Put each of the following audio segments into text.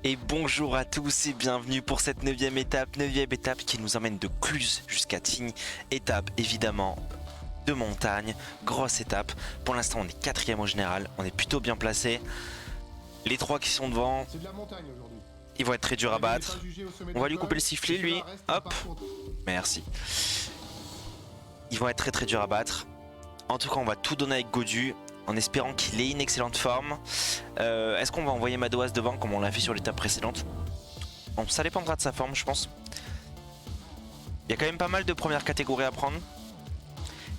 Et bonjour à tous et bienvenue pour cette 9ème étape qui nous emmène de Cluse jusqu'à Tignes. Étape évidemment de montagne, grosse étape. Pour l'instant on est 4ème au général, on est plutôt bien placé. Les trois qui sont devant, ils vont être très durs à battre. On va lui couper le sifflet lui, hop, merci. Ils vont être très durs à battre. En tout cas on va tout donner avec Godu, en espérant qu'il ait une excellente forme. Est-ce qu'on va envoyer Madoise devant comme on l'a fait sur l'étape précédente? Bon, ça dépendra de sa forme je pense. Il y a quand même pas mal de premières catégories à prendre.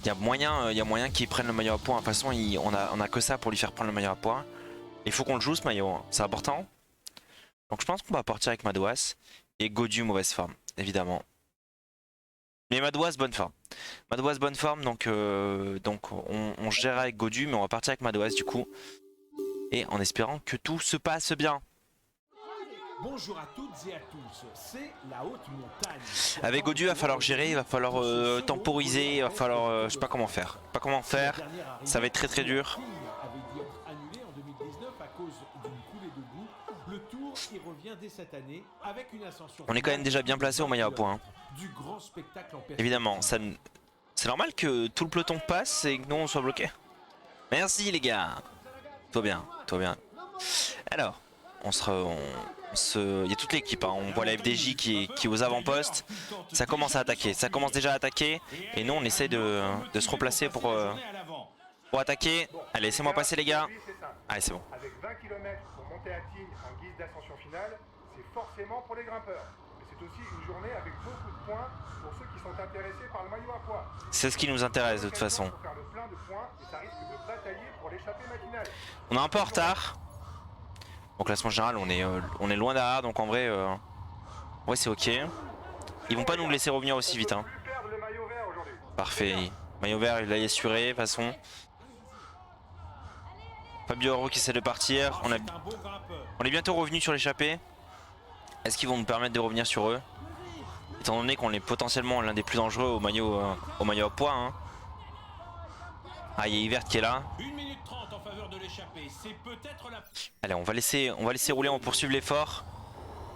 Il y a moyen qu'il prenne le maillot à points. De toute façon on a que ça pour lui faire prendre le maillot à points. Il faut qu'on le joue ce maillot, hein. C'est important. Donc je pense qu'on va partir avec Madoise. Et Godu mauvaise forme évidemment. Mais Madoise bonne forme. Madoise bonne forme donc on gérera avec Godu mais on va partir avec Madoise du coup. Et en espérant que tout se passe bien. Bonjour à toutes et à tous, c'est la haute montagne. Avec Godu il va falloir gérer, il va falloir temporiser, il va falloir je sais pas comment faire. Ça va être très dur. On est quand même déjà bien placé au maillot à points. Évidemment, c'est normal que tout le peloton passe et que nous on soit bloqué. Merci les gars. Tout bien, tout bien. Alors, il y a toute l'équipe, hein. On voit la FDJ qui est aux avant-postes. Ça commence à attaquer, ça commence déjà à attaquer. Et nous on essaie de se replacer pour attaquer. Allez, laissez-moi passer les gars. Allez, c'est bon. Avec 20 km pour monter à Tignes en guise d'ascension finale, c'est forcément pour les grimpeurs. Mais c'est aussi une journée avec beaucoup de points pour ceux qui sont intéressés par le maillot à poids. C'est ce qui nous intéresse de toute façon. Faire le plein de points et ça risque de batailler pour l'échappée matinale. On est un peu en retard. Au classement général, on est loin derrière, donc en vrai, ouais, c'est ok. Ils vont pas nous laisser revenir aussi vite. Hein. Parfait. Maillot vert, il l'a assuré, de toute façon. Fabio Haro qui essaie de partir. On est bientôt revenu sur l'échappée. Est-ce qu'ils vont nous permettre de revenir sur eux? Étant donné qu'on est potentiellement l'un des plus dangereux au maillot à poids. Hein. Ah, il y a Yvert qui est là. 1 minute 30 en faveur de l'échappée, c'est peut-être la... Allez, on va laisser rouler, on va poursuivre l'effort.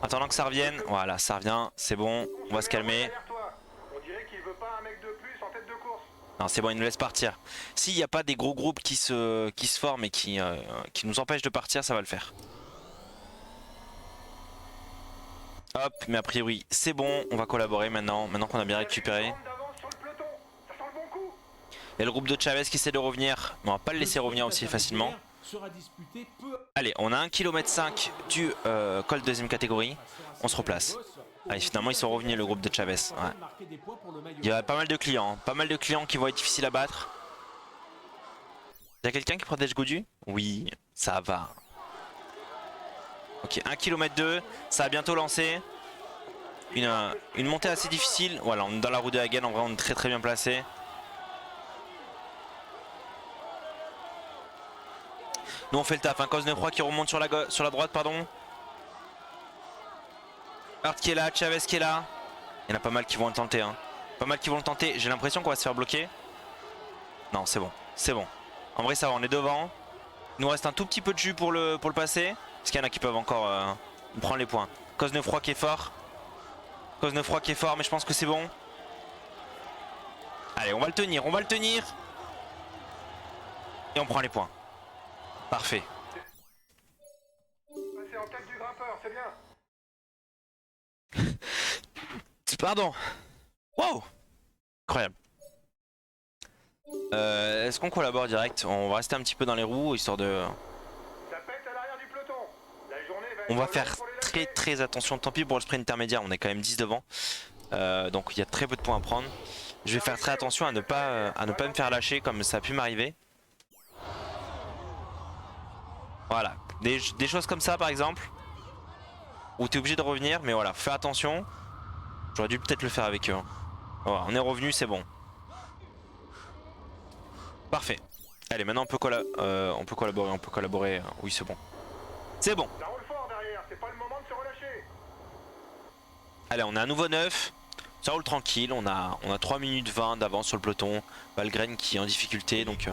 Attendant que ça revienne. Voilà, ça revient, c'est bon, on va se calmer. On dirait qu'il veut pas un mec de plus en tête de course. Non, c'est bon, il nous laisse partir. S'il n'y a pas des gros groupes qui se forment et qui nous empêchent de partir, ça va le faire. Hop, mais a priori, c'est bon, on va collaborer maintenant qu'on a bien récupéré. Il y a le groupe de Chavez qui essaie de revenir, mais on va pas le laisser revenir aussi facilement. Allez, on a 1,5 km du col de deuxième catégorie. On se replace. Allez, finalement ils sont revenus le groupe de Chavez. Ouais. Il y a pas mal de clients, hein. Pas mal de clients qui vont être difficiles à battre. Il y a quelqu'un qui protège Godu? Oui, ça va. Ok, 1,2 km, ça a bientôt lancé. Une montée assez difficile. Voilà, on est dans la roue de Hagen, en vrai on est très bien placé. Nous on fait le taf, hein. Cosnefroy qui remonte sur la droite, pardon. Hart qui est là, Chavez qui est là. Il y en a pas mal qui vont le tenter, hein. Pas mal qui vont le tenter, j'ai l'impression qu'on va se faire bloquer. Non, c'est bon, c'est bon. En vrai ça va, on est devant. Il nous reste un tout petit peu de jus pour le passer. Parce qu'il y en a qui peuvent encore prendre les points. Cosnefroy qui est fort. Cosnefroy qui est fort, mais je pense que c'est bon. Allez, on va le tenir, Et on prend les points. Parfait. C'est en tête du grimpeur, c'est bien. Pardon. Wow. Incroyable. Est-ce qu'on collabore direct? On va rester un petit peu dans les roues, histoire de... Ça pète à l'arrière du peloton. La journée va On va faire très attention. Tant pis pour le sprint intermédiaire, on est quand même 10 devant. Donc il y a très peu de points à prendre. Je vais faire très attention à ne pas me faire lâcher comme ça a pu m'arriver. Voilà, des choses comme ça par exemple. Où tu es obligé de revenir, mais voilà, fais attention. J'aurais dû peut-être le faire avec eux. Voilà, on est revenu, c'est bon. Parfait. Allez, maintenant on peut collaborer. Oui, c'est bon. C'est bon. Ça roule fort derrière, c'est pas le moment de se relâcher. Allez, on est à nouveau 9. Ça roule tranquille, on a 3 minutes 20 d'avance sur le peloton. Valgren qui est en difficulté, donc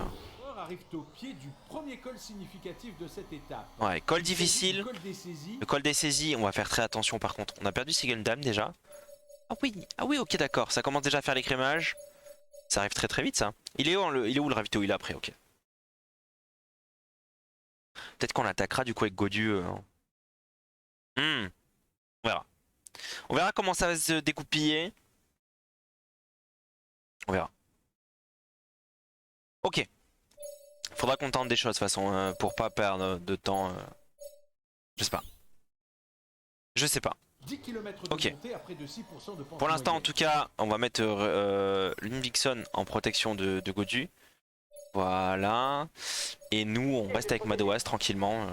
arrivent au pied du premier col significatif de cette étape. Ouais, col Il s'agit difficile. du col des saisies. Le col des saisies, on va faire très attention par contre. On a perdu Dame déjà. Ah oui, ok d'accord, ça commence déjà à faire l'écrémage. Ça arrive très très vite ça. Il est où le ravito? Il est après, ok. Peut-être qu'on l'attaquera du coup avec Godu. On verra. On verra comment ça va se découpiller. On verra. Ok. Faudra qu'on tente des choses de toute façon pour pas perdre de temps. Je sais pas. Je sais pas. 10 km de Ok. montée à près de 6% de pente Pour l'instant en moyenne. tout cas, on va mettre Lundvixon en protection de Godu. Voilà. Et nous, on reste avec Madoas tranquillement.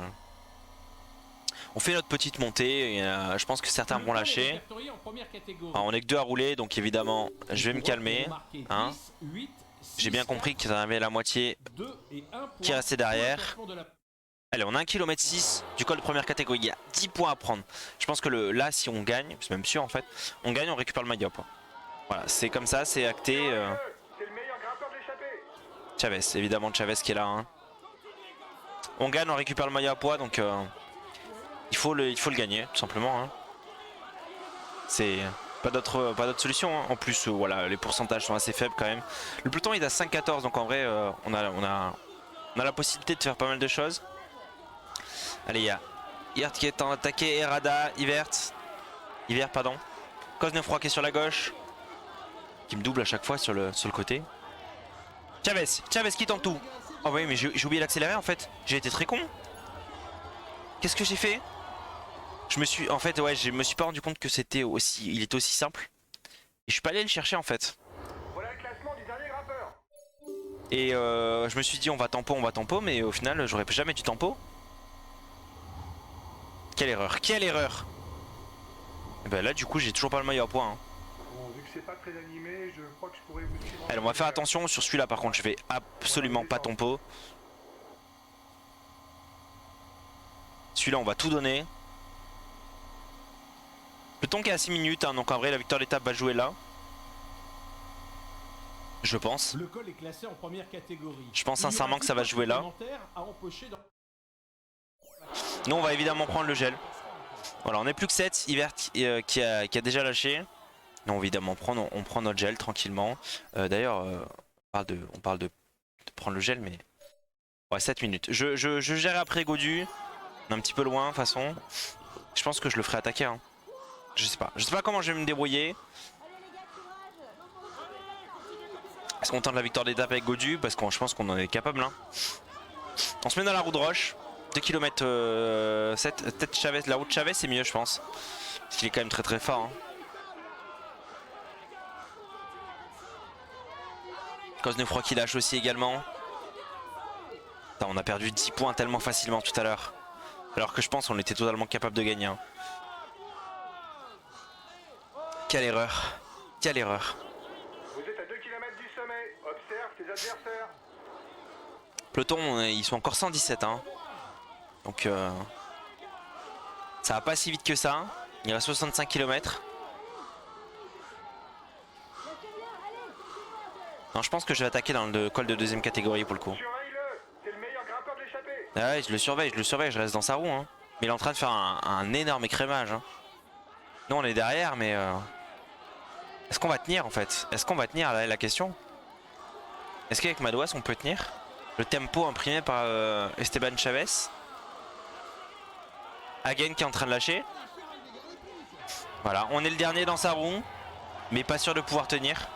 On fait notre petite montée. Et, je pense que certains Le vont col est lâcher. répertorié en première catégorie. Alors, on est que 2 à rouler, donc évidemment, je vais me calmer. Hein. J'ai bien compris qu'il y en avait la moitié qui est resté derrière. Allez, on a 1,6 km du col de première catégorie. Il y a 10 points à prendre. Je pense que là, si on gagne, c'est même sûr en fait, on gagne, on récupère le maillot. Voilà, c'est comme ça, c'est acté. C'est le meilleur grimpeur de l'échappée. Chavez, évidemment Chavez qui est là. Hein. On gagne, on récupère le maillot à poids, donc il faut le gagner, tout simplement. Hein. C'est pas d'autre solution. Hein. En plus, voilà, les pourcentages sont assez faibles quand même. Le peloton il est à 5,14, donc en vrai, on a la possibilité de faire pas mal de choses. Allez, il y a Hirt qui est en attaqué, Errada, Ivert, pardon. Cosnefroy qui est sur la gauche, qui me double à chaque fois sur le côté. Chavez qui tente tout. Oh oui, mais j'ai oublié d'accélérer en fait. J'ai été très con. Qu'est-ce que j'ai fait? Je me suis pas rendu compte que il était aussi simple. Et je suis pas allé le chercher en fait. Voilà le classement du dernier grimpeur. Et je me suis dit on va tempo, mais au final j'aurais jamais dû tempo. Quelle erreur. Et ben là du coup j'ai toujours pas le maillot à poids. Hein. Bon, vu que c'est pas très animé, je crois que je pourrais vous suivre. Allez, on va faire attention sur celui-là par contre, je vais absolument pas tempo. Celui-là on va tout donner. Le temps qui est à 6 minutes, hein, donc en vrai la victoire d'étape va jouer là. Je pense. Le col est classé en première catégorie. Je pense sincèrement que ça va jouer là. Nous on va évidemment prendre le gel. Voilà, on est plus que 7. Ivert qui a déjà lâché. Non, évidemment, on prend notre gel tranquillement. D'ailleurs, on parle de prendre le gel, mais... Ouais, 7 minutes. Je gère après Godu. On est un petit peu loin, de toute façon. Je pense que je le ferai attaquer. Hein. Je sais pas comment je vais me débrouiller. Est-ce qu'on tente la victoire d'étape avec Godu? Parce que je pense qu'on en est capable. Hein. On se met dans la roue de roche. 2 km 7. Peut-être Chavez. La route de Chavez, c'est mieux, je pense. Parce qu'il est quand même très très fort. Hein. Cosnefroy qui lâche aussi également. Putain, on a perdu 10 points tellement facilement tout à l'heure. Alors que je pense qu'on était totalement capable de gagner. Hein. Quelle erreur. Vous êtes à 2 km du sommet. Observe tes adversaires. Peloton, ils sont encore 117. Hein. Donc ça va pas si vite que ça. Il reste 65 km. Non, je pense que je vais attaquer dans le col de deuxième catégorie pour le coup. Surveille-le. C'est le meilleur grimpeur de l'échappée. Ah ouais, je le surveille, je reste dans sa roue. Hein. Mais il est en train de faire un énorme écrémage. Hein. Nous on est derrière, mais... Est-ce qu'on va tenir en fait? Est-ce qu'on va tenir là, la question? Est-ce qu'avec Madoas on peut tenir? Le tempo imprimé par Esteban Chavez. Hagen qui est en train de lâcher. Voilà, on est le dernier dans sa roue. Mais pas sûr de pouvoir tenir.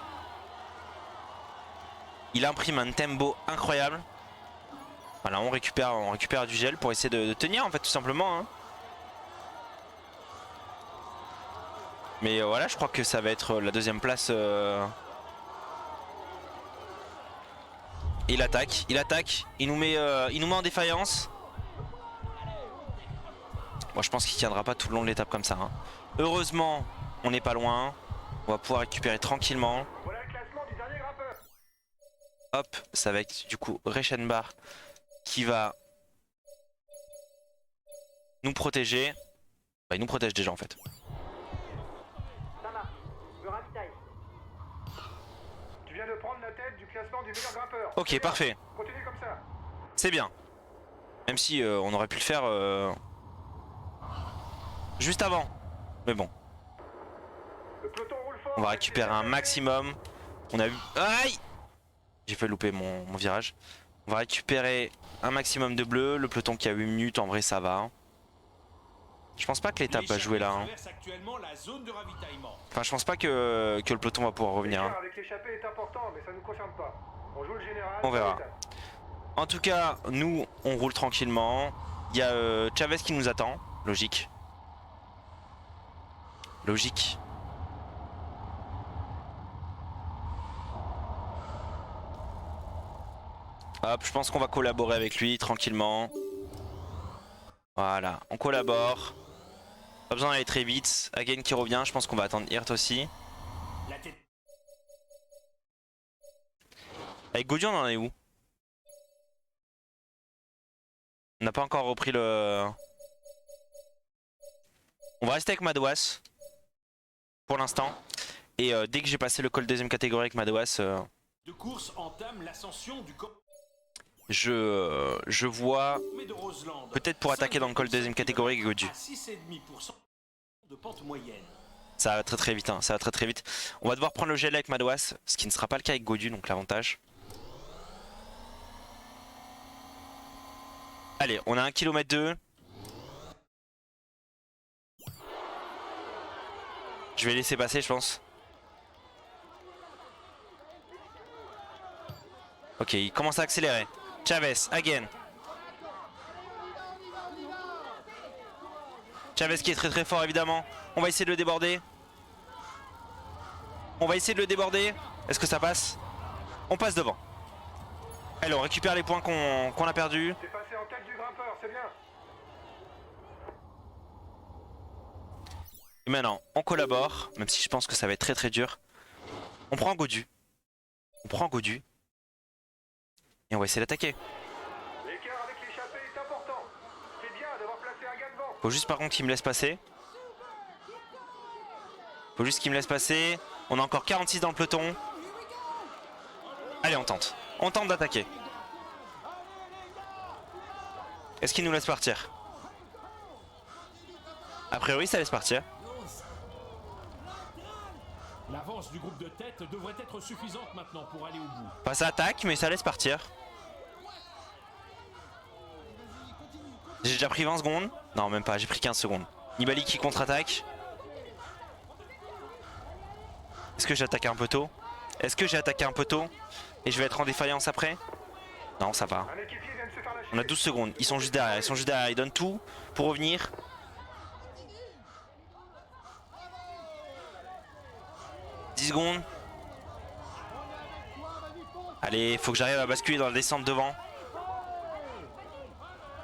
Il imprime un tempo incroyable. Voilà, on récupère du gel pour essayer de tenir en fait tout simplement. Hein. Mais voilà, je crois que ça va être la deuxième place. Il attaque, il nous met en défaillance. Moi je pense qu'il tiendra pas tout le long de l'étape comme ça. Hein. Heureusement, on n'est pas loin. On va pouvoir récupérer tranquillement. Voilà le classement du dernier grimpeur. Hop, ça va être du coup Reichenbach qui va nous protéger. Bah, il nous protège déjà en fait. Ça marche. Je ravitaille. Tu viens de prendre la tête du classement du meilleur grimpeur. Ok, parfait. Continuez comme ça. C'est bien. Même si on aurait pu le faire juste avant. Mais bon. Le peloton roule fort. On va récupérer un maximum. On a eu... Aïe! J'ai fait louper mon virage. On va récupérer un maximum de bleu. Le peloton qui a 8 minutes, en vrai ça va. Je pense pas que l'étape va jouer là. Hein. Enfin, je pense pas que le peloton va pouvoir revenir. Hein. Avec l'échappée est important, mais ça nous concerne pas. On joue le général. On verra. En tout cas, nous, on roule tranquillement. Il y a Chavez qui nous attend. Logique. Logique. Hop, je pense qu'on va collaborer avec lui tranquillement. Voilà, on collabore. Pas besoin d'aller très vite. Hagen qui revient, je pense qu'on va attendre Hirt aussi. Avec Gaudu, on en est où? On n'a pas encore repris le... On va rester avec Madouas. Pour l'instant. Et dès que j'ai passé le col deuxième catégorie avec Madouas... De course entame l'ascension du je vois peut-être pour attaquer dans le col deuxième catégorie avec Gaudu. De pente moyenne. Ça va très très vite, hein. Ça va très très vite. On va devoir prendre le gel avec Madouas, ce qui ne sera pas le cas avec Gaudu, donc l'avantage. Allez, on a 1 km 2. Je vais laisser passer, je pense. Ok, il commence à accélérer. Chavez, again. Chavez qui est très très fort évidemment. On va essayer de le déborder. On va essayer de le déborder. Est-ce que ça passe? On passe devant. Allez, on récupère les points qu'on a perdus. C'est passé en tête du grimpeur, c'est bien. Et maintenant, on collabore, même si je pense que ça va être très très dur. On prend Gaudu. On prend Gaudu. Et on va essayer d'attaquer. L'écart avec l'échappée est important. C'est bien d'avoir placé un gars devant. Faut juste par contre qu'il me laisse passer. Faut juste qu'il me laisse passer. On a encore 46 dans le peloton. Allez, on tente. On tente d'attaquer. Est-ce qu'il nous laisse partir? A priori, ça laisse partir. L'avance du groupe de tête devrait être suffisante maintenant pour aller au bout. Enfin, ça attaque, mais ça laisse partir. J'ai déjà pris 20 secondes. Non, même pas, j'ai pris 15 secondes. Nibali qui contre-attaque. Est-ce que j'ai attaqué un peu tôt? Est-ce que j'ai attaqué un peu tôt? Et je vais être en défaillance après? Non, ça va. On a 12 secondes, ils sont juste derrière, ils donnent tout pour revenir. « 10 secondes. Allez, faut que j'arrive à basculer dans la descente devant.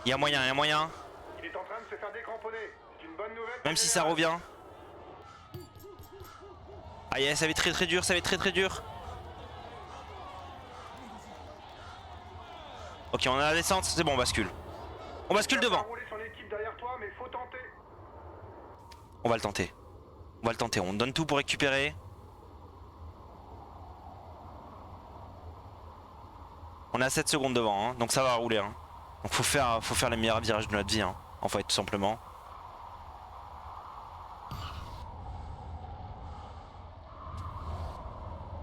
Il y a moyen, il y a moyen. Il est en train de se faire décramponner. C'est une bonne nouvelle. Même si ça revient. Aïe, ça va être très très dur, ça va être très très dur. Ok, on a la descente, c'est bon, on bascule. On bascule devant. On va le tenter. On va le tenter, on donne tout pour récupérer. On est à 7 secondes devant, hein, donc ça va rouler. Hein. Donc faut faire les meilleurs virages de notre vie, hein, en fait, tout simplement.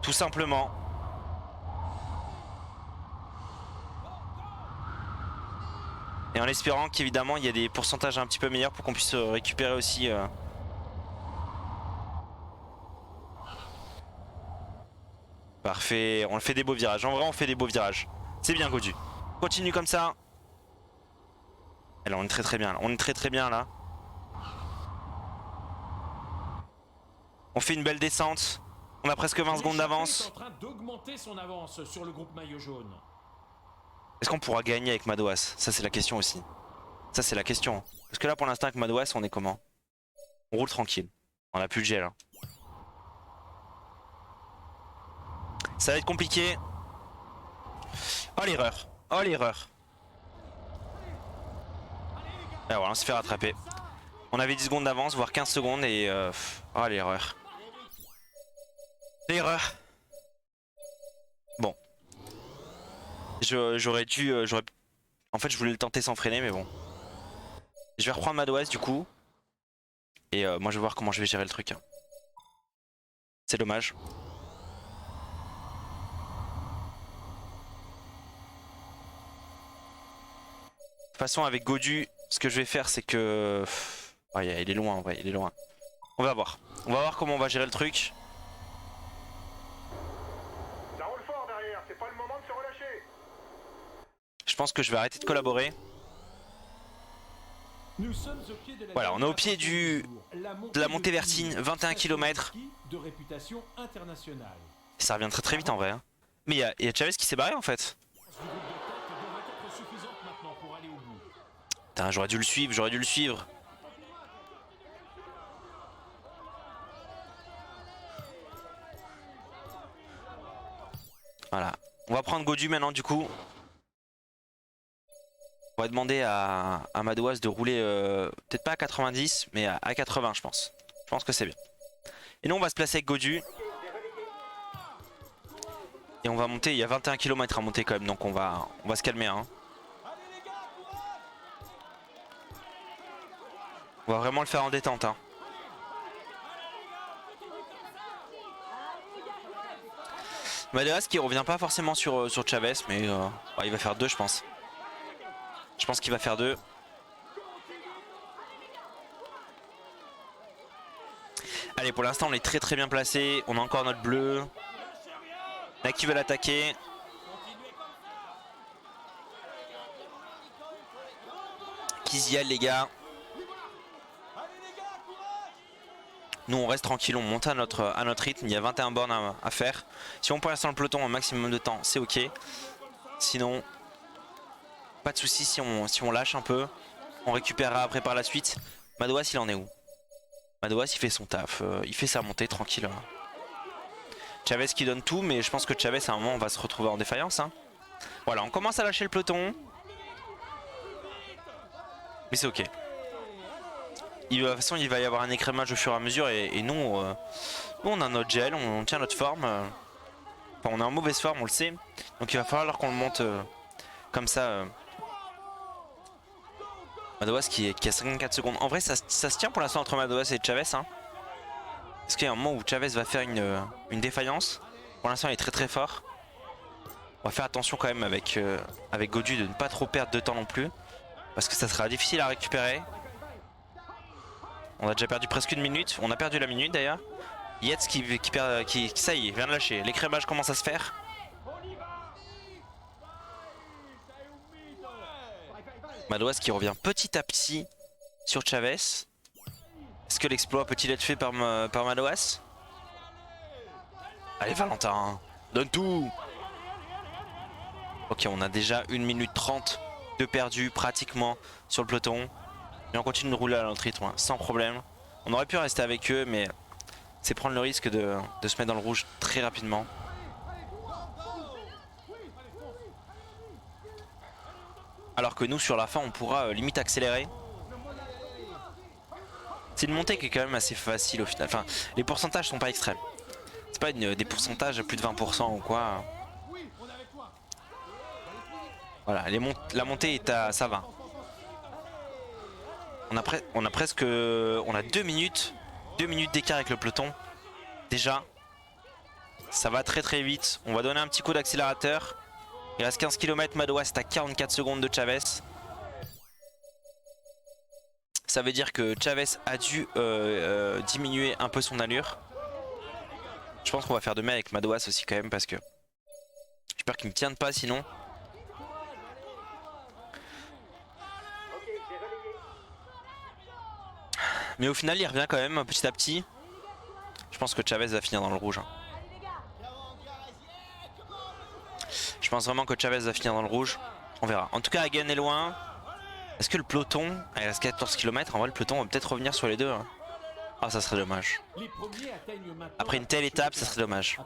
Tout simplement. Et en espérant qu'évidemment il y a des pourcentages un petit peu meilleurs pour qu'on puisse récupérer aussi. Parfait, on fait des beaux virages. En vrai, on fait des beaux virages. C'est bien, Gaudu. Continue comme ça. Et là, on est très très bien. Là. On est très très bien là. On fait une belle descente. On a presque 20 secondes d'avance. En train d'augmenter son avance sur le groupe maillot jaune. Est-ce qu'on pourra gagner avec Madouas? Ça c'est la question aussi. Ça c'est la question. Parce que là pour l'instant avec Madouas on est comment? On roule tranquille. On a plus le gel. Hein. Ça va être compliqué. Oh l'erreur. Oh l'erreur. Et voilà, on se fait rattraper. On avait 10 secondes d'avance, voire 15 secondes et... Oh l'erreur. L'erreur. Bon, J'aurais dû... En fait je voulais le tenter sans freiner mais bon. Je vais reprendre Madoise du coup. Et moi je vais voir comment je vais gérer le truc. Hein. C'est dommage. De toute façon avec Godu, ce que je vais faire c'est que... Ouais, il est loin, ouais, il est loin. On va voir. On va voir comment on va gérer le truc. Ça roule fort derrière, c'est pas le moment de se relâcher. Je pense que je vais arrêter de collaborer. Nous sommes au pied de la Voilà, on est au pied de la montée Vertine, 21 km. De réputation internationale. Ça revient très très vite en vrai. Hein. Mais il y a Chavez qui s'est barré en fait. Putain, j'aurais dû le suivre, j'aurais dû le suivre. Voilà. On va prendre Godu maintenant du coup. On va demander à Madoise de rouler peut-être pas à 90 mais à 80 je pense. Je pense que c'est bien. Et nous on va se placer avec Godu. Et on va monter, il y a 21 km à monter quand même donc on va se calmer. Hein. On va vraiment le faire en détente. Hein. Madoise qui revient pas forcément sur Chavez mais ouais, il va faire 2 je pense. Je pense qu'il va faire 2. Allez, pour l'instant, on est très très bien placé. On a encore notre bleu. Là, qui veut l'attaquer. Kiziel, les gars. Nous, on reste tranquille. On monte à notre rythme. Il y a 21 bornes à faire. Si on peut rester dans le peloton un maximum de temps, c'est ok. Sinon... Pas de soucis si on lâche un peu. On récupérera après par la suite. Madoise il en est où? Madoise il fait son taf. Il fait sa montée tranquille. Chavez qui donne tout mais je pense que Chavez à un moment on va se retrouver en défaillance. Hein. Voilà on commence à lâcher le peloton. Mais c'est ok. De toute façon il va y avoir un écrémage au fur et à mesure. Et nous, nous on a notre gel. On tient notre forme. Enfin on est en mauvaise forme on le sait. Donc il va falloir qu'on le monte comme ça. Madoise qui a 54 secondes. En vrai, ça se tient pour l'instant entre Madoise et Chavez. Hein. Est-ce qu'il y a un moment où Chavez va faire une défaillance? Pour l'instant, il est très très fort. On va faire attention quand même avec Godu de ne pas trop perdre de temps non plus. Parce que ça sera difficile à récupérer. On a déjà perdu presque 1 minute. On a perdu la minute d'ailleurs. Yates qui ça y est, vient de lâcher. L'écrémage commence à se faire. Madoise qui revient petit à petit sur Chavez. Est-ce que l'exploit peut-il être fait par Madoise? Allez Valentin, donne tout. Ok on a déjà 1 minute 30 de perdu pratiquement sur le peloton. Et on continue de rouler à notre rythme sans problème. On aurait pu rester avec eux mais c'est prendre le risque de se mettre dans le rouge très rapidement. Alors que nous sur la fin on pourra limite accélérer. C'est une montée qui est quand même assez facile au final. Enfin les pourcentages sont pas extrêmes. C'est pas des pourcentages à plus de 20% ou quoi. Voilà la montée est à ça va. On a presque... On a 2 minutes d'écart avec le peloton. Déjà. Ça va très très vite. On va donner un petit coup d'accélérateur. Il reste 15 km, Madoise est à 44 secondes de Chavez. Ça veut dire que Chavez a dû diminuer un peu son allure. Je pense qu'on va faire de même avec Madoise aussi quand même parce que j'espère qu'il ne me tienne pas sinon. Mais au final il revient quand même petit à petit. Je pense que Chavez va finir dans le rouge. Hein. Je pense vraiment que Chavez va finir dans le rouge. On verra. En tout cas, Hagen est loin. Est-ce que le peloton, il reste 14 km, en vrai le peloton va peut-être revenir sur les deux. Hein. Ah, ça serait dommage. Après une telle étape, ça serait dommage.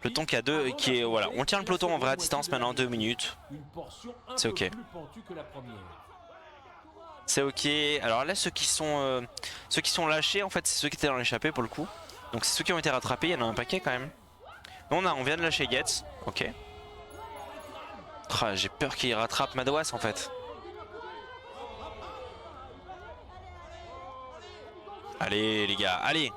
Peloton qui a deux, qui est voilà, on tient le peloton en vrai à distance maintenant 2 minutes. C'est ok. C'est ok. Alors là, ceux qui sont lâchés, en fait, c'est ceux qui étaient dans l'échappée pour le coup. Donc c'est ceux qui ont été rattrapés. Il y en a un paquet quand même. On vient de lâcher Getz, ok. Ah, j'ai peur qu'il rattrape Madouas en fait. Allez les gars, allez.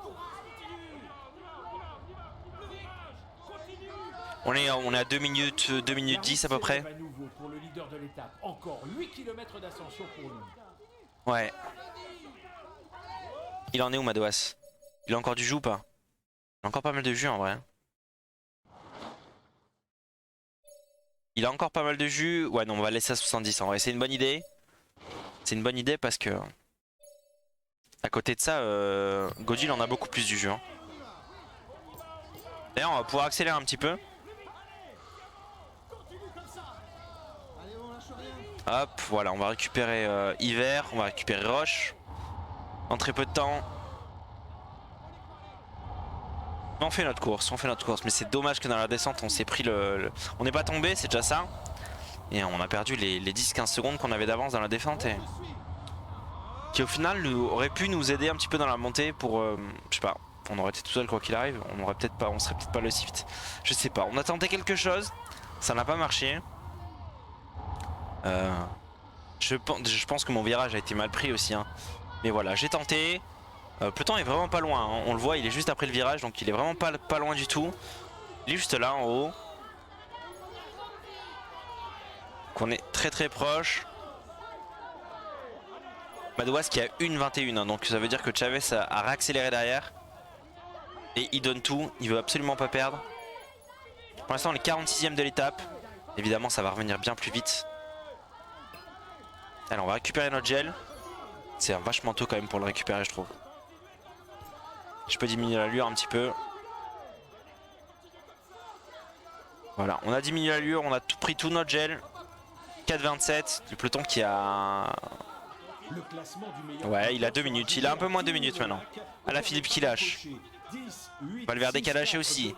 On est à 2 minutes 10 à peu près. À nouveau pour le leader de l'étape. Encore 8 km d'ascension pour lui. Ouais. Il en est où Madouas? Il a encore du jus ou pas? Il a encore pas mal de jus en vrai. Il a encore pas mal de jus. Ouais non, on va laisser à 70 en vrai. C'est une bonne idée. C'est une bonne idée parce que... À côté de ça, Godil en a beaucoup plus du jus. Hein. D'ailleurs, on va pouvoir accélérer un petit peu. Hop, voilà, on va récupérer Hiver, on va récupérer Roche. En très peu de temps. Mais on fait notre course, Mais c'est dommage que dans la descente, on s'est pris On n'est pas tombé, c'est déjà ça. Et on a perdu les 10-15 secondes qu'on avait d'avance dans la descente. Et... Qui au final aurait pu nous aider un petit peu dans la montée pour... je sais pas, on aurait été tout seul quoi qu'il arrive. On serait peut-être pas le si vite. Je sais pas, on a tenté quelque chose. Ça n'a pas marché. Je pense que mon virage a été mal pris aussi. Hein. Mais voilà, j'ai tenté. Peloton est vraiment pas loin. Hein. On le voit, il est juste après le virage. Donc il est vraiment pas loin du tout. Il est juste là en haut. Donc on est très très proche. Madouas qui a 1,21. Hein, donc ça veut dire que Chavez a réaccéléré derrière. Et il donne tout. Il veut absolument pas perdre. Pour l'instant on est 46ème de l'étape. Évidemment ça va revenir bien plus vite. Allez, on va récupérer notre gel. C'est vachement tôt quand même pour le récupérer je trouve. Je peux diminuer l'allure un petit peu. Voilà, on a diminué l'allure, on a pris tout notre gel. 4,27, le peloton qui a... Ouais, il a 2 minutes, il a un peu moins de 2 minutes maintenant. À la Philippe qui lâche. Valverde qui a lâché aussi.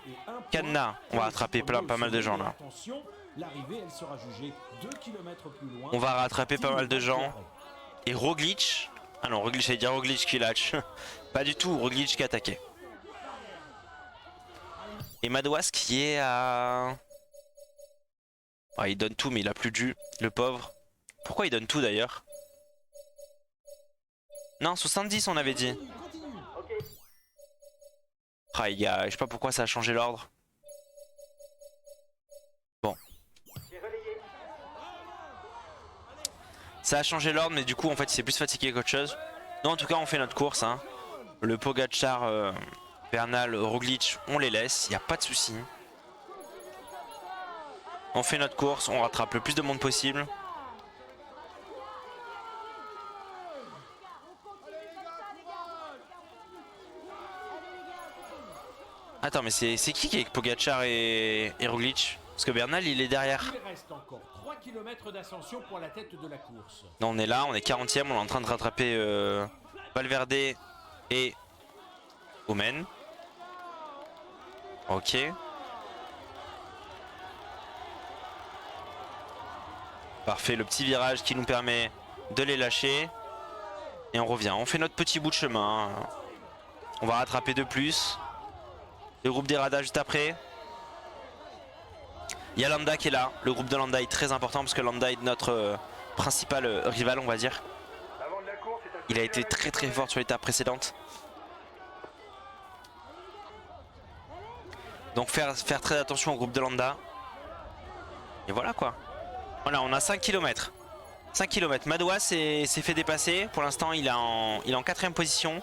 Cadenas, on va rattraper pas mal de gens là. On va rattraper pas mal de gens. Et Roglic. Ah non, Roglic, j'allais dire Roglic qui lâche. Pas du tout, Roglic qui a attaqué. Et Madouas qui est à... Ah, il donne tout mais il a plus de jus, le pauvre. Pourquoi il donne tout d'ailleurs? Non, 70 on avait dit. Ah, il y a... Je sais pas pourquoi ça a changé l'ordre. Bon. Ça a changé l'ordre mais du coup en fait il s'est plus fatigué qu'autre chose. Non en tout cas on fait notre course. Hein. Le Pogacar, Bernal, Roglic, on les laisse, il n'y a pas de souci. On fait notre course, on rattrape le plus de monde possible. Attends mais c'est qui est avec Pogacar et Roglic? Parce que Bernal il est derrière. Il reste encore 3 km d'ascension pour la tête de la course. Non, on est là, on est 40ème, on est en train de rattraper Valverde et Omen. Ok. Parfait, le petit virage qui nous permet de les lâcher. Et on revient, on fait notre petit bout de chemin. On va rattraper de plus. Le groupe des Radas juste après. Il y a Landa qui est là, le groupe de Landa est très important parce que Landa est notre principal rival on va dire. Il a été très très fort sur l'étape précédente. Donc faire très attention au groupe de Landa. Et voilà quoi. Voilà, on a 5 km. 5 km. Madouas s'est fait dépasser. Pour l'instant il est en 4ème position.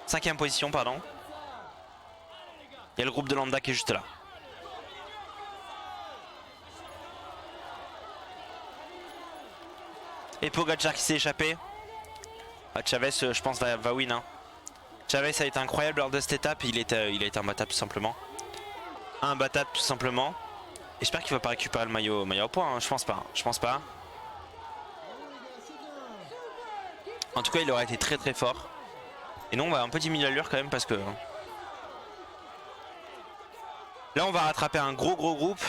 5ème position pardon. Il y a le groupe de Landa qui est juste là. Et Pogacar qui s'est échappé. Ah, Chavez je pense va win. Hein. Chavez a été incroyable lors de cette étape. Il a été imbattable tout simplement. Imbattable tout simplement. Et j'espère qu'il va pas récupérer le maillot au point. Hein. Je pense pas. Je pense pas. En tout cas il aurait été très très fort. Et nous on va un peu diminuer l'allure quand même parce que... Là on va rattraper un gros groupe.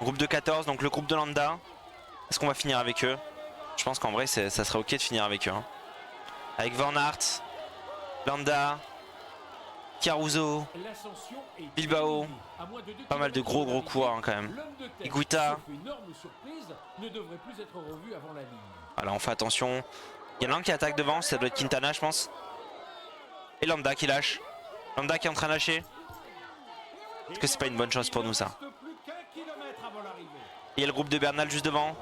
Groupe de 14, donc le groupe de Landa. Est-ce qu'on va finir avec eux? Je pense qu'en vrai ça serait ok de finir avec eux. Hein. Avec Van Aert, Landa, Caruso, L'ascension est Bilbao. terminée. À moins de 2 Pas mal de gros kilomètres coureurs hein, quand même. l'homme de tête, Iguita. sauf énorme surprise, ne devrait plus être revu avant la ligne. Voilà, on fait attention. Il y en a un qui attaque devant, ça doit être Quintana je pense. Et Landa qui lâche. Landa qui est en train de lâcher. Est-ce que c'est pas une bonne chose pour nous ça? Il ne reste plus qu'un kilomètre avant l'arrivée. Il y a le groupe de Bernal juste devant.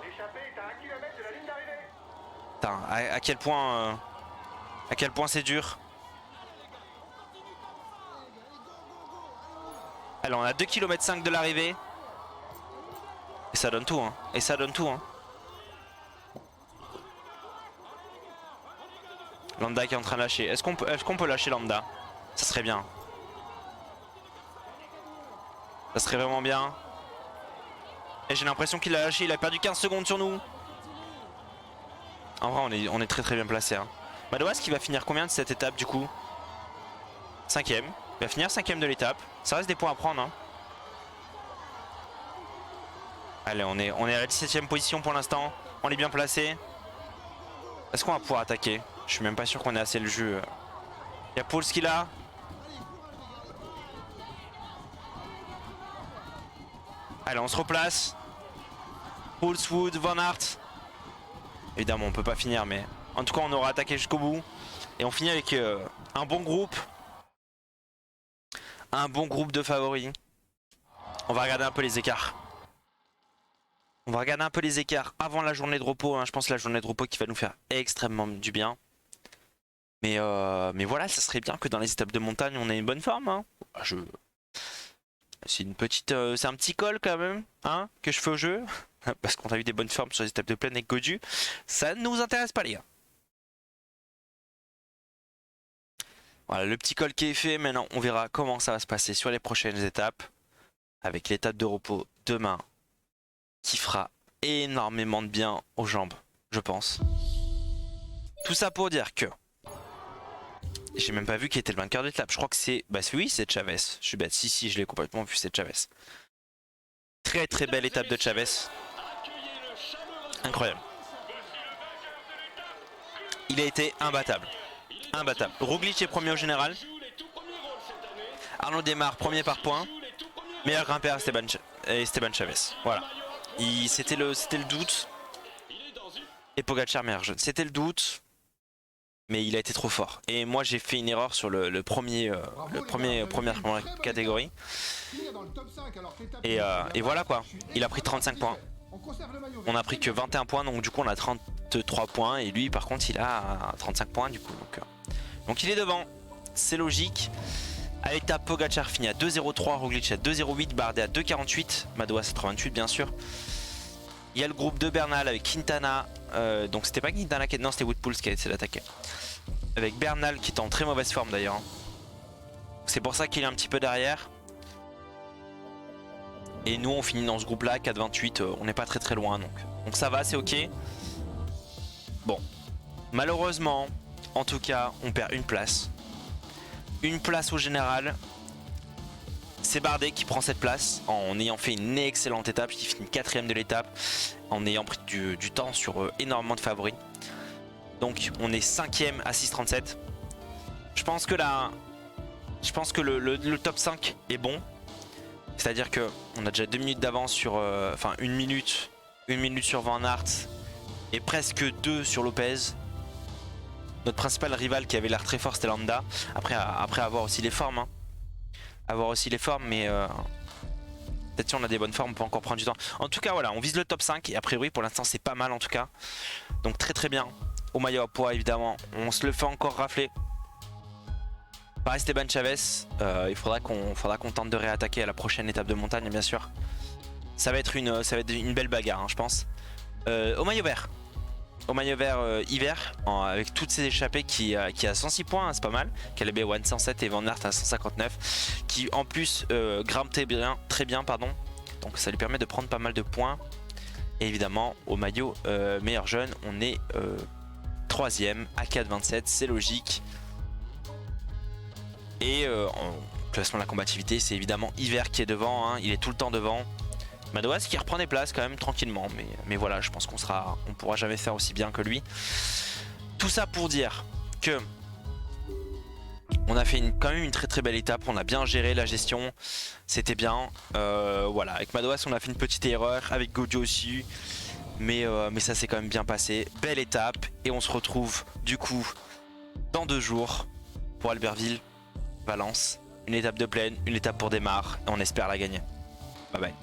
L'échappée est à 1 km de la ligne d'arrivée. Putain, à quel point c'est dur. Alors on a 2 km 5 de l'arrivée. Et ça donne tout hein. Et ça donne tout hein. Landa qui est en train de lâcher. Est-ce qu'on peut lâcher Landa? Ça serait bien. Ça serait vraiment bien. Et j'ai l'impression qu'il a lâché. Il a perdu 15 secondes sur nous. En vrai on est très très bien placé hein. Madouas qui va finir combien de cette étape du coup? 5ème. Il va finir 5ème de l'étape. Ça reste des points à prendre hein. Allez on est à la 17ème position pour l'instant. On est bien placé. Est-ce qu'on va pouvoir attaquer? Je suis même pas sûr qu'on ait assez le jeu. Il y a Pauls qui là. Allez on se replace. Pauls, Wood, Van Aert. Évidemment on peut pas finir mais en tout cas on aura attaqué jusqu'au bout. Et on finit avec un bon groupe. Un bon groupe de favoris. On va regarder un peu les écarts. On va regarder un peu les écarts avant la journée de repos hein. Je pense que la journée de repos qui va nous faire extrêmement du bien. Mais voilà, ça serait bien que dans les étapes de montagne on ait une bonne forme hein. C'est une petite, c'est un petit col quand même hein, que je fais au jeu. Parce qu'on a eu des bonnes formes sur les étapes de plaine avec Godu. Ça ne nous intéresse pas les gars. Voilà le petit col qui est fait. Maintenant on verra comment ça va se passer sur les prochaines étapes. Avec l'étape de repos demain. Qui fera énormément de bien aux jambes, je pense. Tout ça pour dire que... J'ai même pas vu qui était le vainqueur de l'étape. Je crois que c'est... Bah oui, c'est Chavez. Je suis bête. Si, je l'ai complètement vu, c'est Chavez. Très très belle étape de Chavez. Incroyable. Il a été imbattable. Imbattable. Roglic est premier au général. Arnaud Démarre, premier par point. Meilleur grimpeur Esteban Chavez. Voilà. C'était le doute. Et Pogacar meilleur jeune. C'était le doute. Mais il a été trop fort. Et moi j'ai fait une erreur sur première catégorie. Et voilà quoi. Il a pris 35 points. On a pris que 21 points. Donc du coup on a 33 points. Et lui par contre il a 35 points du coup. Donc il est devant. C'est logique. À l'étape Pogacar finit à 2,03, Roglic à 2,08, Bardet à 2,48, Madouas à 3,28 bien sûr. Il y a le groupe de Bernal avec Quintana, donc c'était pas Quintana qui... Non c'était Wood Poels qui a essayé d'attaquer. Avec Bernal qui est en très mauvaise forme d'ailleurs. C'est pour ça qu'il est un petit peu derrière. Et nous on finit dans ce groupe là, 4,28, on n'est pas très très loin donc ça va, c'est ok. Bon, malheureusement, en tout cas on perd une place. Une place au général. C'est Bardet qui prend cette place en ayant fait une excellente étape, qui finit 4ème de l'étape, en ayant pris du temps sur énormément de favoris. Donc on est 5ème à 6,37. Je pense que le top 5 est bon. C'est-à-dire que on a déjà 2 minutes d'avance sur... Enfin 1 minute sur Van Aert et presque 2 sur Lopez. Notre principal rival qui avait l'air très fort c'était Landa. Après avoir aussi les formes hein. Avoir aussi les formes mais peut-être si on a des bonnes formes on peut encore prendre du temps. En tout cas voilà, on vise le top 5 et a priori pour l'instant c'est pas mal en tout cas. Donc très très bien. Au maillot à poids évidemment, on se le fait encore rafler par Esteban Chavez. Il faudra qu'on tente de réattaquer à la prochaine étape de montagne bien sûr. Ça va être une belle bagarre hein, je pense. Au maillot vert. Au maillot vert hiver, avec toutes ces échappées qui a 106 points, hein, c'est pas mal. Caleb Ewan 107 et Van Aert à 159. Qui en plus grimpe très bien, pardon. Donc ça lui permet de prendre pas mal de points. Et évidemment au maillot meilleur jeune, on est 3ème à 4,27, c'est logique. Et en classement de la combativité, c'est évidemment hiver qui est devant, hein, il est tout le temps devant. Madouas qui reprend des places quand même tranquillement, mais voilà, je pense on pourra jamais faire aussi bien que lui. Tout ça pour dire que On a fait quand même une très belle étape, on a bien géré la gestion, c'était bien. Voilà, avec Madouas on a fait une petite erreur, avec Gojo aussi, mais ça s'est quand même bien passé. Belle étape, et on se retrouve du coup dans 2 jours pour Albertville, Valence. Une étape de plaine, une étape pour démarre, et on espère la gagner. Bye bye.